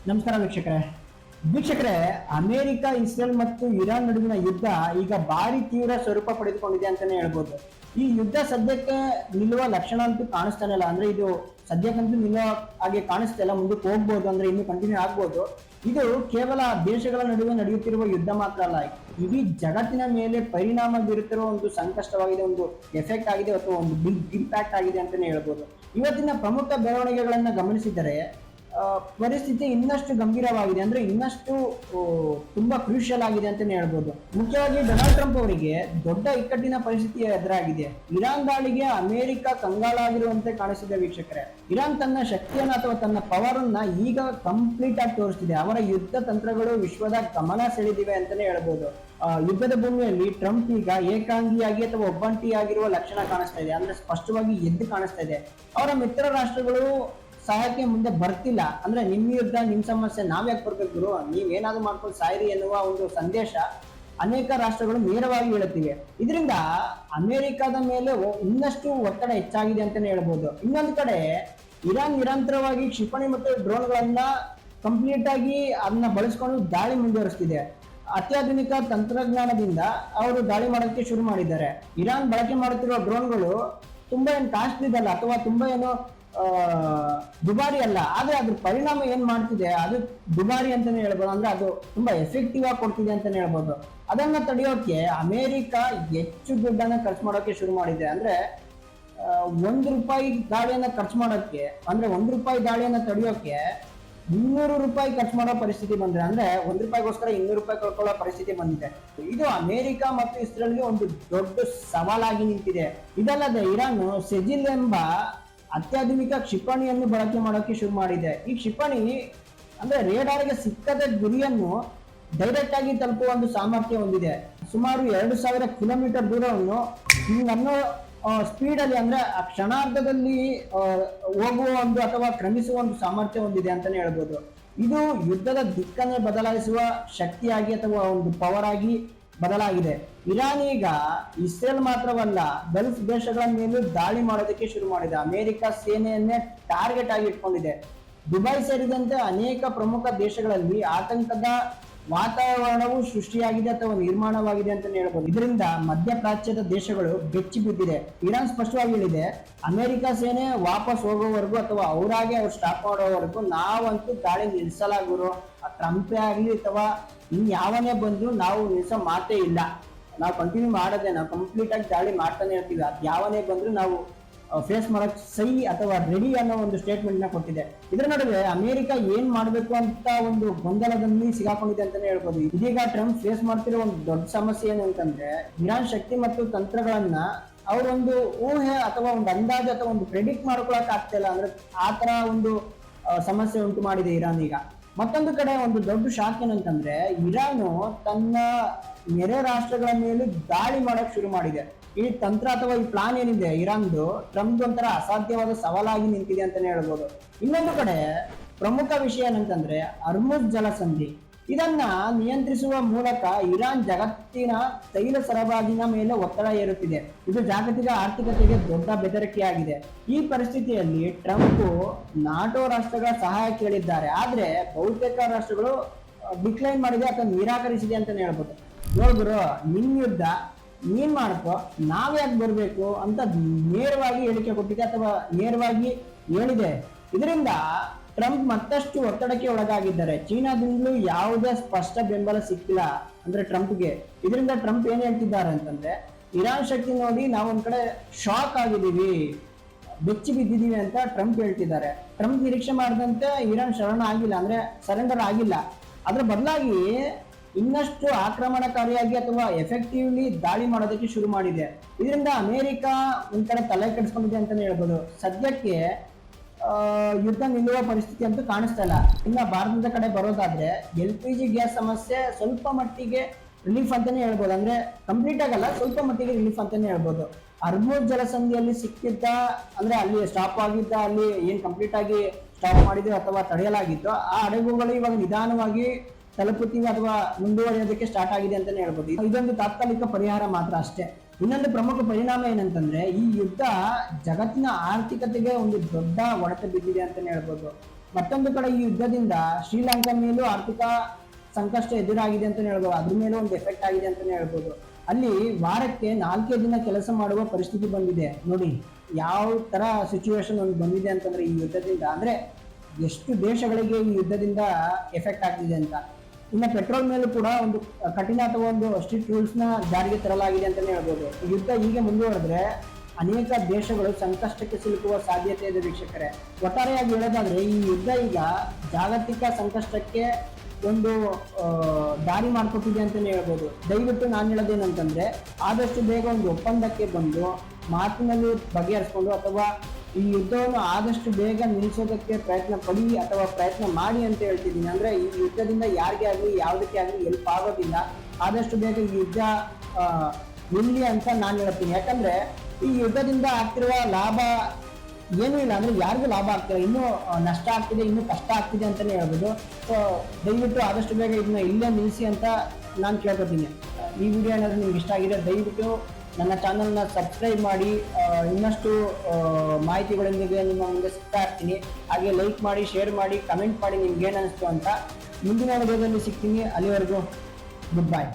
ನಮಸ್ಕಾರ ವೀಕ್ಷಕರೇ, America, Israel ಮತ್ತು ಇರಾನ್ ನಡುವಿನ ಯುದ್ಧ ಈಗ ಭಾರಿ ತೀವ್ರ ಸ್ವರೂಪ ಪಡೆದುಕೊಂಡಿದೆ ಅಂತಾನೆ ಹೇಳ್ಬೋದು. ಈ ಯುದ್ಧ ಸದ್ಯಕ್ಕೆ ನಿಲ್ಲುವ ಲಕ್ಷಣ ಅಂತೂ ಕಾಣಿಸ್ತಾನೆ ಇಲ್ಲ. ಅಂದ್ರೆ ಇದು ಸದ್ಯಕ್ಕಂತೂ ನಿಲ್ಲುವ ಹಾಗೆ ಕಾಣಿಸ್ತಾ ಇಲ್ಲ. ಮುಂದಕ್ಕೆ ಹೋಗ್ಬೋದು, ಅಂದ್ರೆ ಇನ್ನು ಕಂಟಿನ್ಯೂ ಆಗ್ಬೋದು. ಇದು ಕೇವಲ ದೇಶಗಳ ನಡುವೆ ನಡೆಯುತ್ತಿರುವ ಯುದ್ಧ ಮಾತ್ರ ಅಲ್ಲ, ಇಡೀ ಜಗತ್ತಿನ ಮೇಲೆ ಪರಿಣಾಮ ಬೀರುತ್ತಿರುವ ಒಂದು ಸಂಕಷ್ಟವಾಗಿದೆ, ಒಂದು ಎಫೆಕ್ಟ್ ಆಗಿದೆ ಅಥವಾ ಒಂದು ಬಿಗ್ ಇಂಪ್ಯಾಕ್ಟ್ ಆಗಿದೆ ಅಂತಾನೆ ಹೇಳ್ಬೋದು. ಇವತ್ತಿನ ಪ್ರಮುಖ ಬೆಳವಣಿಗೆಗಳನ್ನ ಗಮನಿಸಿದರೆ ಪರಿಸ್ಥಿತಿ ಇನ್ನಷ್ಟು ಗಂಭೀರವಾಗಿದೆ, ಅಂದ್ರೆ ಇನ್ನಷ್ಟು ತುಂಬಾ ಕ್ರೂಷಿಯಲ್ ಆಗಿದೆ ಅಂತಾನೆ ಹೇಳ್ಬೋದು. ಮುಖ್ಯವಾಗಿ ಡೊನಾಲ್ಡ್ ಟ್ರಂಪ್ ಅವರಿಗೆ ದೊಡ್ಡ ಇಕ್ಕಟ್ಟಿನ ಪರಿಸ್ಥಿತಿ ಎದುರಾಗಿದೆ. ಇರಾನ್ ದಾಳಿಗೆ ಅಮೆರಿಕ ಕಂಗಾಲಾಗಿರುವಂತೆ ಕಾಣಿಸಿದೆ ವೀಕ್ಷಕರೇ. ಇರಾನ್ ತನ್ನ ಶಕ್ತಿಯನ್ನು ಅಥವಾ ತನ್ನ ಪವರ್ ಅನ್ನ ಈಗ ಕಂಪ್ಲೀಟ್ ಆಗಿ ತೋರಿಸ್ತಿದೆ. ಅವರ ಯುದ್ಧ ತಂತ್ರಗಳು ವಿಶ್ವದ ಗಮನ ಸೆಳೆದಿವೆ ಅಂತಾನೆ ಹೇಳ್ಬೋದು. ಯುದ್ಧದ ಭೂಮಿಯಲ್ಲಿ ಟ್ರಂಪ್ ಈಗ ಏಕಾಂಗಿಯಾಗಿ ಅಥವಾ ಒಬ್ಬಂಟಿಯಾಗಿರುವ ಲಕ್ಷಣ ಕಾಣಿಸ್ತಾ ಇದೆ, ಅಂದ್ರೆ ಸ್ಪಷ್ಟವಾಗಿ ಎದ್ದು ಕಾಣಿಸ್ತಾ ಇದೆ. ಅವರ ಮಿತ್ರ ರಾಷ್ಟ್ರಗಳು ಸಹಾಯಕ್ಕೆ ಮುಂದೆ ಬರ್ತಿಲ್ಲ. ಅಂದ್ರೆ ನಿಮ್ ಯುದ್ಧ, ನಿಮ್ ಸಮಸ್ಯೆ ನಾವ್ಯಾಕೆ ಬರ್ಬೇಕು ಗುರು, ನೀವೇನಾದ್ರೂ ಮಾಡ್ಕೊಂಡು ಸಾಯಿರಿ ಎನ್ನುವ ಒಂದು ಸಂದೇಶ ಅನೇಕ ರಾಷ್ಟ್ರಗಳು ನೇರವಾಗಿ ಹೇಳುತ್ತಿವೆ. ಇದರಿಂದ ಅಮೆರಿಕದ ಮೇಲೆ ಇನ್ನಷ್ಟು ಒತ್ತಡ ಹೆಚ್ಚಾಗಿದೆ ಅಂತಾನೆ ಹೇಳ್ಬೋದು. ಇನ್ನೊಂದು ಕಡೆ ಇರಾನ್ ನಿರಂತರವಾಗಿ ಕ್ಷಿಪಣಿ ಮತ್ತು ಡ್ರೋನ್ಗಳನ್ನ ಕಂಪ್ಲೀಟ್ ಆಗಿ ಅದನ್ನ ಬಳಸ್ಕೊಂಡು ದಾಳಿ ಮುಂದುವರಿಸ್ತಿದೆ. ಅತ್ಯಾಧುನಿಕ ತಂತ್ರಜ್ಞಾನದಿಂದ ಅವರು ದಾಳಿ ಮಾಡೋಕ್ಕೆ ಶುರು ಮಾಡಿದ್ದಾರೆ. ಇರಾನ್ ಬಳಕೆ ಮಾಡುತ್ತಿರುವ ಡ್ರೋನ್ಗಳು ತುಂಬಾ ಏನು ಕಾಸ್ಟ್ಲಿ ಇದಲ್ಲ ಅಥವಾ ತುಂಬಾ ಏನು ದುಬಾರಿ ಅಲ್ಲ, ಆದ್ರೆ ಅದ್ರ ಪರಿಣಾಮ ಏನ್ ಮಾಡ್ತಿದೆ ಅದು ದುಬಾರಿ ಅಂತಾನೆ ಹೇಳ್ಬೋದು. ಅಂದ್ರೆ ಅದು ತುಂಬಾ ಎಫೆಕ್ಟಿವ್ ಆಗಿ ಕೊಡ್ತಿದೆ ಅಂತಾನೆ ಹೇಳ್ಬೋದು. ಅದನ್ನ ತಡೆಯೋಕೆ ಅಮೆರಿಕ ಹೆಚ್ಚು ದುಡ್ಡನ್ನ ಖರ್ಚು ಮಾಡೋಕೆ ಶುರು ಮಾಡಿದೆ. ಅಂದ್ರೆ ₹1 ದಾಳಿಯನ್ನ ಖರ್ಚು ಮಾಡೋಕೆ, ಅಂದ್ರೆ ₹1 ದಾಳಿಯನ್ನ ತಡೆಯೋಕೆ ₹200 ಖರ್ಚು ಮಾಡೋ ಪರಿಸ್ಥಿತಿ ಬಂದ್ರೆ, ಅಂದ್ರೆ ₹1ಗೋಸ್ಕರ ₹200 ಕಳ್ಕೊಳ್ಳೋ ಪರಿಸ್ಥಿತಿ ಬಂದಿದೆ. ಇದು ಅಮೆರಿಕ ಮತ್ತು ಇಸ್ರೇಲ್ಗೆ ಒಂದು ದೊಡ್ಡ ಸವಾಲಾಗಿ ನಿಂತಿದೆ. ಇದಲ್ಲದೆ ಇರಾನ್ ಸೆಜಿಲ್ ಎಂಬ ಅತ್ಯಾಧುನಿಕ ಕ್ಷಿಪಣಿಯನ್ನು ಬಳಕೆ ಮಾಡೋಕೆ ಶುರು ಮಾಡಿದೆ. ಈ ಕ್ಷಿಪಣಿ ಅಂದ್ರೆ ರೇಡಾರ್ಗೆ ಸಿಕ್ಕದ ಗುರಿಯನ್ನು ಡೈರೆಕ್ಟ್ ಆಗಿ ತಲುಪುವ ಒಂದು ಸಾಮರ್ಥ್ಯ ಹೊಂದಿದೆ. ಸುಮಾರು 2000 ಕಿಲೋಮೀಟರ್ ದೂರವನ್ನು ಅನ್ನೋ ಸ್ಪೀಡ್ ಅಲ್ಲಿ, ಅಂದ್ರೆ ಆ ಕ್ಷಣಾರ್ಧದಲ್ಲಿ ಹೋಗುವ ಒಂದು ಅಥವಾ ಕ್ರಮಿಸುವ ಒಂದು ಸಾಮರ್ಥ್ಯ ಹೊಂದಿದೆ ಅಂತಾನೆ ಹೇಳ್ಬೋದು. ಇದು ಯುದ್ಧದ ದಿಕ್ಕನ್ನೇ ಬದಲಾಯಿಸುವ ಶಕ್ತಿಯಾಗಿ ಅಥವಾ ಒಂದು ಪವರ್ ಆಗಿ ಬದಲಾಗಿದೆ. ಇರಾನ್ ಈಗ ಇಸ್ರೇಲ್ ಮಾತ್ರವಲ್ಲ, ಗಲ್ಫ್ ದೇಶಗಳ ಮೇಲೂ ದಾಳಿ ಮಾಡೋದಕ್ಕೆ ಶುರು ಮಾಡಿದೆ. ಅಮೆರಿಕ ಸೇನೆಯನ್ನೇ ಟಾರ್ಗೆಟ್ ಆಗಿ ಇಟ್ಕೊಂಡಿದೆ. ದುಬೈ ಸೇರಿದಂತೆ ಅನೇಕ ಪ್ರಮುಖ ದೇಶಗಳಲ್ಲಿ ಆತಂಕದ ವಾತಾವರಣವು ಸೃಷ್ಟಿಯಾಗಿದೆ ಅಥವಾ ನಿರ್ಮಾಣವಾಗಿದೆ ಅಂತ ಹೇಳ್ಬೋದು. ಇದರಿಂದ ಮಧ್ಯಪ್ರಾಚ್ಯದ ದೇಶಗಳು ಬೆಚ್ಚಿ ಬಿದ್ದಿದೆ. ಇರಾನ್ ಸ್ಪಷ್ಟವಾಗಿ ಹೇಳಿದೆ, ಅಮೆರಿಕ ಸೇನೆ ವಾಪಸ್ ಹೋಗೋವರೆಗೂ ಅಥವಾ ಅವರಾಗೆ ಅವ್ರು ಸ್ಟಾಪ್ ಮಾಡೋವರೆಗೂ ನಾವಂತೂ ದಾಳಿ ನಿಲ್ಸಲಾಗುರು. ಟ್ರಂಪೇ ಆಗ್ಲಿ ಅಥವಾ ಯಾವನೇ ಬಂದ್ರು ನಾವು ನಿಲ್ಸೋ ಮಾತೇ ಇಲ್ಲ, ನಾವು ಕಂಟಿನ್ಯೂ ಮಾಡೋದೇ, ನಾವು ಕಂಪ್ಲೀಟ್ ಆಗಿ ದಾಳಿ ಮಾಡ್ತಾನೆ ಇರ್ತೀವಿ. ಅದು ಯಾವನೇ ಬಂದ್ರು ನಾವು ಫೇಸ್ ಮಾಡಕ್ ಸೈ ಅಥವಾ ರೆಡಿ ಅನ್ನೋ ಒಂದು ಸ್ಟೇಟ್ಮೆಂಟ್ ನ ಕೊಟ್ಟಿದೆ. ಇದರ ನಡುವೆ ಅಮೆರಿಕ ಏನ್ ಮಾಡ್ಬೇಕು ಅಂತ ಒಂದು ಗೊಂದಲದಲ್ಲಿ ಸಿಗಾಕೊಂಡಿದೆ ಅಂತಾನೆ ಹೇಳ್ಬೋದು. ಇದೀಗ ಟ್ರಂಪ್ ಫೇಸ್ ಮಾಡ್ತಿರೋ ಒಂದು ದೊಡ್ಡ ಸಮಸ್ಯೆ ಏನು ಅಂತಂದ್ರೆ, ಇರಾನ್ ಶಕ್ತಿ ಮತ್ತು ತಂತ್ರಗಳನ್ನ ಅವರೊಂದು ಊಹೆ ಅಥವಾ ಒಂದು ಅಂದಾಜು ಅಥವಾ ಒಂದು ಪ್ರೆಡಿಕ್ಟ್ ಮಾಡ್ಕೊಳಕ್ ಆಗ್ತಾ ಇಲ್ಲ. ಅಂದ್ರೆ ಆತರ ಒಂದು ಸಮಸ್ಯೆ ಉಂಟು ಮಾಡಿದೆ ಇರಾನ್ ಈಗ. ಮತ್ತೊಂದು ಕಡೆ ಒಂದು ದೊಡ್ಡ ಶಾಕ್ ಏನಂತಂದ್ರೆ, ಇರಾನು ತನ್ನ ನೆರೆ ರಾಷ್ಟ್ರಗಳ ಮೇಲೆ ದಾಳಿ ಮಾಡಕ್ ಶುರು ಮಾಡಿದೆ. ಈ ತಂತ್ರ ಅಥವಾ ಈ ಪ್ಲಾನ್ ಏನಿದೆ ಇರಾನ್ದು, ಟ್ರಂಪ್ ಒಂಥರ ಅಸಾಧ್ಯವಾದ ಸವಾಲಾಗಿ ನಿಂತಿದೆ ಅಂತಾನೆ ಹೇಳ್ಬೋದು. ಇನ್ನೊಂದು ಕಡೆ ಪ್ರಮುಖ ವಿಷಯ ಏನಂತಂದ್ರೆ ಹರ್ಮುಜ್ ಜಲಸಂಧಿ. ಇದನ್ನ ನಿಯಂತ್ರಿಸುವ ಮೂಲಕ ಇರಾನ್ ಜಗತ್ತಿನ ತೈಲ ಸರಬರಾಜಿನ ಮೇಲೆ ಒತ್ತಡ ಏರುತ್ತಿದೆ. ಇದು ಜಾಗತಿಕ ಆರ್ಥಿಕತೆಗೆ ದೊಡ್ಡ ಬೆದರಿಕೆಯಾಗಿದೆ. ಈ ಪರಿಸ್ಥಿತಿಯಲ್ಲಿ ಟ್ರಂಪ್ ನಾಟೋ ರಾಷ್ಟ್ರಗಳ ಸಹಾಯ ಕೇಳಿದ್ದಾರೆ, ಆದ್ರೆ ಬಹುತೇಕ ರಾಷ್ಟ್ರಗಳು ಡಿಕ್ಲೈನ್ ಮಾಡಿದೆ ಅಥವಾ ನಿರಾಕರಿಸಿದೆ ಅಂತಾನೆ ಹೇಳ್ಬೋದು. ನೋಡ್ಗುರು, ನಿಮ್ ಯುದ್ಧ ನೀನ್ ಮಾಡ್ಕೋ, ನಾವ್ಯಾಕೆ ಬರ್ಬೇಕು ಅಂತ ನೇರವಾಗಿ ಹೇಳಿಕೆ ಕೊಟ್ಟಿದೆ ಅಥವಾ ನೇರವಾಗಿ ಹೇಳಿದೆ. ಇದರಿಂದ ಟ್ರಂಪ್ ಮತ್ತಷ್ಟು ಒತ್ತಡಕ್ಕೆ ಒಳಗಾಗಿದ್ದಾರೆ. ಚೀನಾದಿಂದಲೂ ಯಾವುದೇ ಸ್ಪಷ್ಟ ಬೆಂಬಲ ಸಿಕ್ಕಿಲ್ಲ ಅಂದ್ರೆ ಟ್ರಂಪ್ಗೆ. ಇದರಿಂದ ಟ್ರಂಪ್ ಏನ್ ಹೇಳ್ತಿದ್ದಾರೆ ಅಂತಂದ್ರೆ, ಇರಾನ್ ಶಕ್ತಿ ನೋಡಿ ನಾವೊಂದ್ ಕಡೆ ಶಾಕ್ ಆಗಿದ್ದೀವಿ, ಬೆಚ್ಚಿ ಬಿದ್ದಿದ್ದೀವಿ ಅಂತ ಟ್ರಂಪ್ ಹೇಳ್ತಿದ್ದಾರೆ. ಟ್ರಂಪ್ ನಿರೀಕ್ಷೆ ಮಾಡಿದಂತೆ ಇರಾನ್ ಶರಣ ಆಗಿಲ್ಲ, ಅಂದ್ರೆ ಸರೆಂಡರ್ ಆಗಿಲ್ಲ. ಅದ್ರ ಬದಲಾಗಿ ಇನ್ನಷ್ಟು ಆಕ್ರಮಣಕಾರಿಯಾಗಿ ಅಥವಾ ಎಫೆಕ್ಟಿವ್ಲಿ ದಾಳಿ ಮಾಡೋದಕ್ಕೆ ಶುರು ಮಾಡಿದೆ. ಇದರಿಂದ ಅಮೆರಿಕ ಒಂದ್ ಕಡೆ ತಲೆ ಕೆಡಿಸ್ಕೊಂಡಿದೆ ಅಂತಾನೆ ಹೇಳ್ಬೋದು. ಸದ್ಯಕ್ಕೆ ಯುದ್ಧ ನಿಲ್ಲುವ ಪರಿಸ್ಥಿತಿ ಅಂತೂ ಕಾಣಿಸ್ತಾ ಇಲ್ಲ. ಇನ್ನು ಭಾರತದ ಕಡೆ ಬರೋದಾದ್ರೆ LPG ಗ್ಯಾಸ್ ಸಮಸ್ಯೆ ಸ್ವಲ್ಪ ಮಟ್ಟಿಗೆ ರಿಲೀಫ್ ಅಂತಾನೆ ಹೇಳ್ಬೋದು. ಅಂದ್ರೆ ಕಂಪ್ಲೀಟ್ ಆಗಲ್ಲ, ಸ್ವಲ್ಪ ಮಟ್ಟಿಗೆ ರಿಲೀಫ್ ಅಂತಾನೆ ಹೇಳ್ಬೋದು. ಹರ್ಮುಜ್ ಜಲಸಂಧಿಯಲ್ಲಿ ಸಿಕ್ಕಿದ್ದ, ಅಂದ್ರೆ ಅಲ್ಲಿ ಸ್ಟಾಪ್ ಆಗಿದ್ದ, ಅಲ್ಲಿ ಏನ್ ಕಂಪ್ಲೀಟ್ ಆಗಿ ಸ್ಟಾಪ್ ಮಾಡಿದ್ರು ಅಥವಾ ತಡೆಯಲಾಗಿತ್ತು, ಆ ಹಡಗುಗಳು ಇವಾಗ ನಿಧಾನವಾಗಿ ತಲುಪುತ್ತೀವಿ ಅಥವಾ ಮುಂದುವರಿಯೋದಕ್ಕೆ ಸ್ಟಾರ್ಟ್ ಆಗಿದೆ ಅಂತಾನೆ ಹೇಳ್ಬೋದು. ಇದೊಂದು ತಾತ್ಕಾಲಿಕ ಪರಿಹಾರ ಮಾತ್ರ ಅಷ್ಟೇ. ಇನ್ನೊಂದು ಪ್ರಮುಖ ಪರಿಣಾಮ ಏನಂತಂದ್ರೆ, ಈ ಯುದ್ಧ ಜಗತ್ತಿನ ಆರ್ಥಿಕತೆಗೆ ಒಂದು ದೊಡ್ಡ ಹೊಡೆತ ಬಿದ್ದಿದೆ ಅಂತಾನೆ ಹೇಳ್ಬೋದು. ಮತ್ತೊಂದು ಕಡೆ ಈ ಯುದ್ಧದಿಂದ ಶ್ರೀಲಂಕಾ ಮೇಲೂ ಆರ್ಥಿಕ ಸಂಕಷ್ಟ ಎದುರಾಗಿದೆ ಅಂತ ಹೇಳ್ಬೋದು, ಅದ್ರ ಮೇಲೂ ಒಂದು ಎಫೆಕ್ಟ್ ಆಗಿದೆ ಅಂತಾನೆ ಹೇಳ್ಬೋದು. ಅಲ್ಲಿ ವಾರಕ್ಕೆ 4 ದಿನ ಕೆಲಸ ಮಾಡುವ ಪರಿಸ್ಥಿತಿ ಬಂದಿದೆ ನೋಡಿ. ಯಾವ ತರ ಸಿಚುವೇಶನ್ ಒಂದು ಬಂದಿದೆ ಅಂತಂದ್ರೆ ಈ ಯುದ್ಧದಿಂದ, ಅಂದ್ರೆ ಎಷ್ಟು ದೇಶಗಳಿಗೆ ಈ ಯುದ್ಧದಿಂದ ಎಫೆಕ್ಟ್ ಆಗ್ತಿದೆ ಅಂತ. ಇನ್ನು ಪೆಟ್ರೋಲ್ ಮೇಲೂ ಕೂಡ ಒಂದು ಕಠಿಣ ಅಥವಾ ಒಂದು ಸ್ಟ್ರಿಕ್ಟ್ ರೂಲ್ಸ್ ನ ಜಾರಿಗೆ ತರಲಾಗಿದೆ ಅಂತಾನೆ ಹೇಳ್ಬೋದು. ಯುದ್ಧ ಹೀಗೆ ಮುಂದುವರೆದ್ರೆ ಅನೇಕ ದೇಶಗಳು ಸಂಕಷ್ಟಕ್ಕೆ ಸಿಲುಕುವ ಸಾಧ್ಯತೆ ಇದೆ ವೀಕ್ಷಕರೇ. ಒಟ್ಟಾರೆಯಾಗಿ ಹೇಳೋದಾದ್ರೆ ಈ ಯುದ್ಧ ಈಗ ಜಾಗತಿಕ ಸಂಕಷ್ಟಕ್ಕೆ ಒಂದು ದಾರಿ ಮಾಡಿಕೊಟ್ಟಿದೆ ಅಂತಾನೆ ಹೇಳ್ಬೋದು. ದಯವಿಟ್ಟು ನಾನು ಹೇಳೋದೇನಂತಂದ್ರೆ ಆದಷ್ಟು ಬೇಗ ಒಂದು ಒಪ್ಪಂದಕ್ಕೆ ಬಂದು ಮಾತಿನಲ್ಲಿ ಬಗೆಹರಿಸ್ಕೊಂಡು ಅಥವಾ ಈ ಯುದ್ಧವನ್ನು ಆದಷ್ಟು ಬೇಗ ನಿಲ್ಲಿಸೋದಕ್ಕೆ ಪ್ರಯತ್ನ ಪಡಿ ಅಥವಾ ಪ್ರಯತ್ನ ಮಾಡಿ ಅಂತ ಹೇಳ್ತಿದ್ದೀನಿ. ಅಂದ್ರೆ ಈ ಯುದ್ಧದಿಂದ ಯಾರಿಗೆ ಆಗಲಿ ಯಾವುದಕ್ಕೆ ಆಗಲಿ ಹೆಲ್ಪ್ ಆಗೋದಿಲ್ಲ. ಆದಷ್ಟು ಬೇಗ ಈ ಯುದ್ಧ ನಿಲ್ಲಿ ಅಂತ ನಾನು ಹೇಳ್ತೀನಿ. ಯಾಕಂದ್ರೆ ಈ ಯುದ್ಧದಿಂದ ಆಗ್ತಿರುವ ಲಾಭ ಏನೂ ಇಲ್ಲ, ಅಂದ್ರೆ ಯಾರಿಗೂ ಲಾಭ ಆಗ್ತಿಲ್ಲ, ಇನ್ನೂ ನಷ್ಟ ಆಗ್ತಿದೆ, ಇನ್ನೂ ಕಷ್ಟ ಆಗ್ತಿದೆ ಅಂತಾನೆ ಹೇಳ್ಬೋದು. ಸೊ ದಯವಿಟ್ಟು ಆದಷ್ಟು ಬೇಗ ಇದನ್ನ ಇಲ್ಲೇ ನಿಲ್ಲಿಸಿ ಅಂತ ನಾನು ಕೇಳ್ಕೊತೀನಿ. ಈ ವಿಡಿಯೋ ಏನಾದರೂ ನಿಮ್ಗೆ ಇಷ್ಟ ಆಗಿದೆ ದಯವಿಟ್ಟು ನನ್ನ ಚಾನಲ್ನ ಸಬ್ಸ್ಕ್ರೈಬ್ ಮಾಡಿ, ಇನ್ನಷ್ಟು ಮಾಹಿತಿಗಳೊಂದಿಗೆ ನಿಮ್ಮ ಮುಂದೆ ಸಿಗ್ತಾ ಇರ್ತೀನಿ. ಹಾಗೆ ಲೈಕ್ ಮಾಡಿ, ಶೇರ್ ಮಾಡಿ, ಕಮೆಂಟ್ ಮಾಡಿ ನಿಮ್ಗೆ ಏನು ಅನಿಸ್ತು ಅಂತ. ಮುಂದಿನ ವಿಡಿಯೋದಲ್ಲಿ ಸಿಗ್ತೀನಿ. ಅಲ್ಲಿವರೆಗೂ ಗುಡ್ ಬೈ.